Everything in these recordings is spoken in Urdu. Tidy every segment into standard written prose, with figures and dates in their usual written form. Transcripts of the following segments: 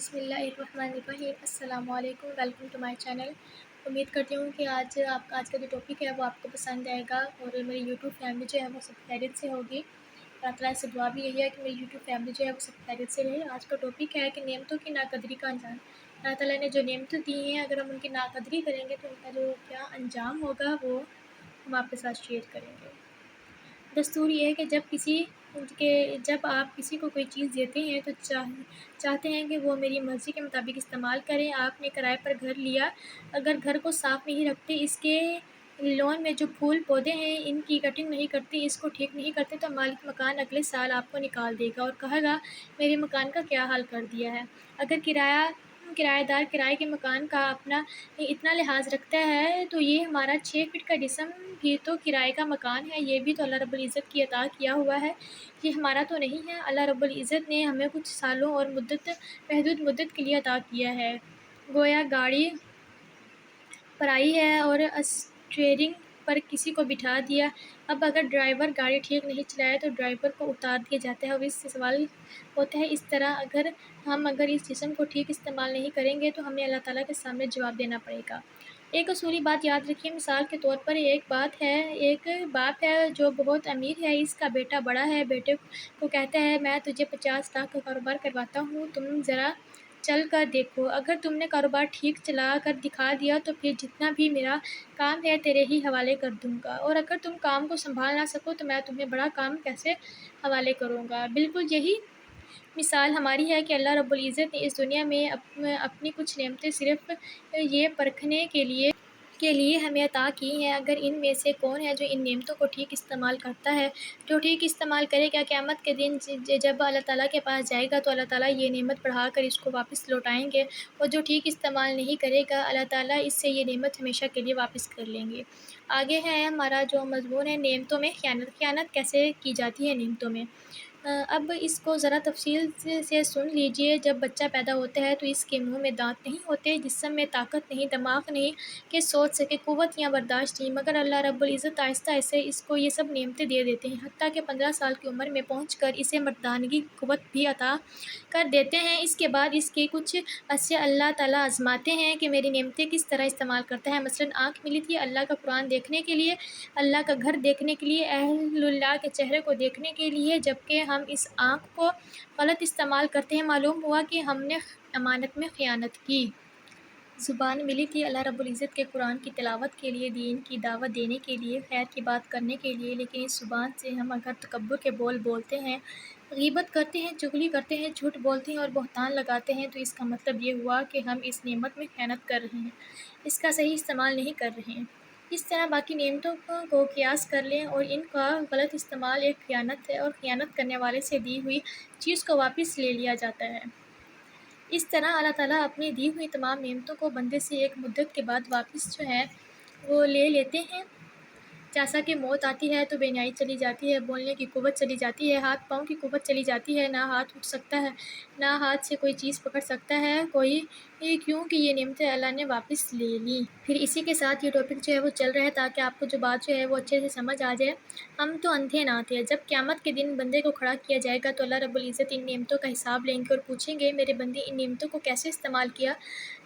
بسم اللہ الرحمن الرحیم۔ السلام علیکم، ویلکم ٹو مائی چینل۔ امید کرتی ہوں کہ آج کا جو ٹاپک ہے وہ آپ کو پسند آئے گا اور میری یوٹیوب فیملی جو ہے وہ سب خیریت سے ہوگی۔ اللہ تعالیٰ سے دعا بھی یہی ہے کہ میری یوٹیوب فیملی جو ہے وہ سب خیریت سے رہے۔ آج کا ٹاپک ہے کہ نعمتوں کی ناقدری کا انجام۔ اللہ تعالیٰ نے جو نعمتیں دی ہیں اگر ہم ان کی ناقدری کریں گے تو ان کا جو کیا انجام ہوگا وہ ہم آپ کے ساتھ شیئر کریں گے۔ دستور یہ ہے کہ جب آپ کسی کو کوئی چیز دیتے ہیں تو چاہتے ہیں کہ وہ میری مرضی کے مطابق استعمال کریں۔ آپ نے کرائے پر گھر لیا، اگر گھر کو صاف نہیں رکھتے، اس کے لون میں جو پھول پودے ہیں ان کی کٹنگ نہیں کرتے، اس کو ٹھیک نہیں کرتے تو مالک مکان اگلے سال آپ کو نکال دے گا اور کہے گا میرے مکان کا کیا حال کر دیا ہے۔ اگر کرایہ دار کرائے کے مکان کا اپنا اتنا لحاظ رکھتا ہے تو یہ ہمارا 6 فٹ کا جسم بھی تو کرائے کا مکان ہے، یہ بھی تو اللہ رب العزت کی عطا کیا ہوا ہے، یہ ہمارا تو نہیں ہے۔ اللہ رب العزت نے ہمیں کچھ سالوں اور محدود مدت کے لیے عطا کیا ہے، گویا گاڑی پرائی ہے اور اسٹیئرنگ پر کسی کو بٹھا دیا۔ اب اگر ڈرائیور گاڑی ٹھیک نہیں چلائے تو ڈرائیور کو اتار دیا جاتا ہے اور اس سے سوال ہوتا ہے اس طرح اگر اس جسم کو ٹھیک استعمال نہیں کریں گے تو ہمیں اللہ تعالیٰ کے سامنے جواب دینا پڑے گا۔ ایک اصولی بات یاد رکھیے، مثال کے طور پر ایک باپ ہے جو بہت امیر ہے، اس کا بیٹا بڑا ہے، بیٹے کو کہتا ہے میں تجھے 50 لاکھ کا کاروبار کرواتا ہوں، تم ذرا چل کر دیکھو، اگر تم نے کاروبار ٹھیک چلا کر دکھا دیا تو پھر جتنا بھی میرا کام ہے تیرے ہی حوالے کر دوں گا، اور اگر تم کام کو سنبھال نہ سکو تو میں تمہیں بڑا کام کیسے حوالے کروں گا۔ بالکل یہی مثال ہماری ہے کہ اللہ رب العزت نے اس دنیا میں اپنی کچھ نعمتیں صرف یہ پرکھنے کے لیے ہمیں عطا کی ہیں، اگر ان میں سے کون ہے جو ان نعمتوں کو ٹھیک استعمال کرتا ہے۔ جو ٹھیک استعمال کرے گا قیامت کے دن جب اللہ تعالیٰ کے پاس جائے گا تو اللہ تعالیٰ یہ نعمت بڑھا کر اس کو واپس لوٹائیں گے، اور جو ٹھیک استعمال نہیں کرے گا اللہ تعالیٰ اس سے یہ نعمت ہمیشہ کے لیے واپس کر لیں گے۔ آگے ہے ہمارا جو مضمون ہے نعمتوں میں خیانت کیسے کی جاتی ہے نعمتوں میں۔ اب اس کو ذرا تفصیل سے سن لیجئے۔ جب بچہ پیدا ہوتا ہے تو اس کے منہ میں دانت نہیں ہوتے، جسم میں طاقت نہیں، دماغ نہیں کہ سوچ سکے، قوت یا برداشت نہیں، مگر اللہ رب العزت آہستہ آہستہ اس کو یہ سب نعمتیں دے دیتے ہیں، حتیٰ کہ 15 سال کی عمر میں پہنچ کر اسے مردانگی کی قوت بھی عطا کر دیتے ہیں۔ اس کے بعد اس کے کچھ عرصے اللہ تعالیٰ آزماتے ہیں کہ میری نعمتیں کس طرح استعمال کرتا ہے۔ مثلاً آنکھ ملی تھی اللہ کا قرآن دیکھنے کے لیے، اللہ کا گھر دیکھنے کے لیے، اہل اللہ کے چہرے کو دیکھنے کے لیے، جبکہ ہم اس آنکھ کو غلط استعمال کرتے ہیں، معلوم ہوا کہ ہم نے امانت میں خیانت کی۔ زبان ملی تھی اللہ رب العزت کے قرآن کی تلاوت کے لیے، دین کی دعوت دینے کے لیے، خیر کی بات کرنے کے لیے، لیکن اس زبان سے ہم اگر تکبر کے بول بولتے ہیں، غیبت کرتے ہیں، چغلی کرتے ہیں، جھوٹ بولتے ہیں اور بہتان لگاتے ہیں تو اس کا مطلب یہ ہوا کہ ہم اس نعمت میں خیانت کر رہے ہیں، اس کا صحیح استعمال نہیں کر رہے ہیں۔ اس طرح باقی نعمتوں کو قیاس کر لیں اور ان کا غلط استعمال ایک خیانت ہے، اور خیانت کرنے والے سے دی ہوئی چیز کو واپس لے لیا جاتا ہے۔ اس طرح اللہ تعالیٰ اپنی دی ہوئی تمام نعمتوں کو بندے سے ایک مدت کے بعد واپس جو ہے وہ لے لیتے ہیں۔ جیسا کہ موت آتی ہے تو بینائی چلی جاتی ہے، بولنے کی قوت چلی جاتی ہے، ہاتھ پاؤں کی قوت چلی جاتی ہے، نہ ہاتھ اٹھ سکتا ہے، نہ ہاتھ سے کوئی چیز پکڑ سکتا ہے کوئی، کیونکہ یہ نعمتیں اللہ نے واپس لے لیں۔ پھر اسی کے ساتھ یہ ٹاپک جو ہے وہ چل رہا ہے تاکہ آپ کو جو بات جو ہے وہ اچھے سے سمجھ آ جائے۔ ہم تو اندھے نہ تھے، جب قیامت کے دن بندے کو کھڑا کیا جائے گا تو اللہ رب العزت ان نعمتوں کا حساب لیں گے اور پوچھیں گے میرے بندے ان نعمتوں کو کیسے استعمال کیا؟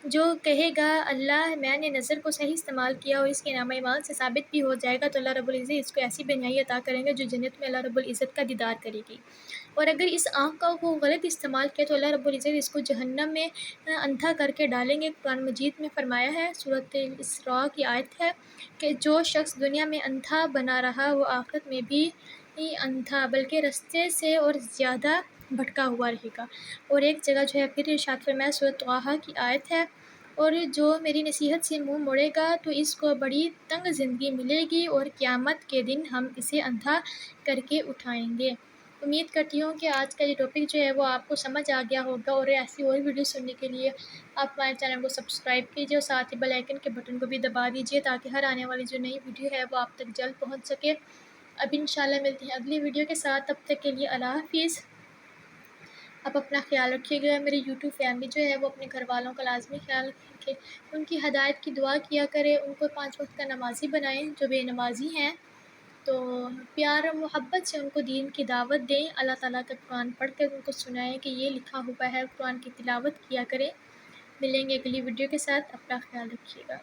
جو کہے گا اللہ میں نے نظر کو صحیح استعمال کیا اور اس کے نامہ اعمال سے ثابت بھی ہو جائے گا، تو اللہ رب العزت اس کو ایسی بینائی عطا کریں گے جو جنت میں اللہ رب العزت کا دیدار کرے گی۔ اور اگر اس آنکھ کا وہ غلط استعمال کیا تو اللہ رب العزت اس کو جہنم میں اندھا کر کے ڈالیں گے۔ قرآن مجید میں فرمایا ہے، سورۃ الاسراء کی آیت ہے کہ جو شخص دنیا میں اندھا بنا رہا وہ آخرت میں بھی اندھا بلکہ رستے سے اور زیادہ بھٹکا ہوا رہے گا۔ اور ایک جگہ جو ہے پھر ارشاد فرمایا، سورۃ طٰہٰ کی آیت ہے، اور جو میری نصیحت سے منہ موڑے گا تو اس کو بڑی تنگ زندگی ملے گی اور قیامت کے دن ہم اسے اندھا کر کے اٹھائیں گے۔ امید کرتی ہوں کہ آج کا یہ ٹاپک جو ہے وہ آپ کو سمجھ آ گیا ہوگا، اور ایسی اور ویڈیو سننے کے لیے آپ ہمارے چینل کو سبسکرائب کیجیے اور ساتھ ہی بیل آئیکن کے بٹن کو بھی دبا دیجیے تاکہ ہر آنے والی جو نئی ویڈیو ہے وہ آپ تک جلد پہنچ سکے۔ اب انشاءاللہ ملتے ہیں اگلی ویڈیو کے ساتھ، تب تک کے لیے اللہ حافظ۔ آپ اپنا خیال رکھیے گا، میری یوٹیوب فیملی جو ہے وہ اپنے گھر والوں کا لازمی خیال رکھے، ان کی ہدایت کی دعا کیا کرے، ان کو 5 وقت کا نمازی بنائیں جو بے نمازی ہیں۔ تو پیار اور محبت سے ان کو دین کی دعوت دیں، اللہ تعالیٰ کا قرآن پڑھ کر ان کو سنائیں کہ یہ لکھا ہوا ہے، قرآن کی تلاوت کیا کریں۔ ملیں گے اگلی ویڈیو کے ساتھ، اپنا خیال رکھیے گا۔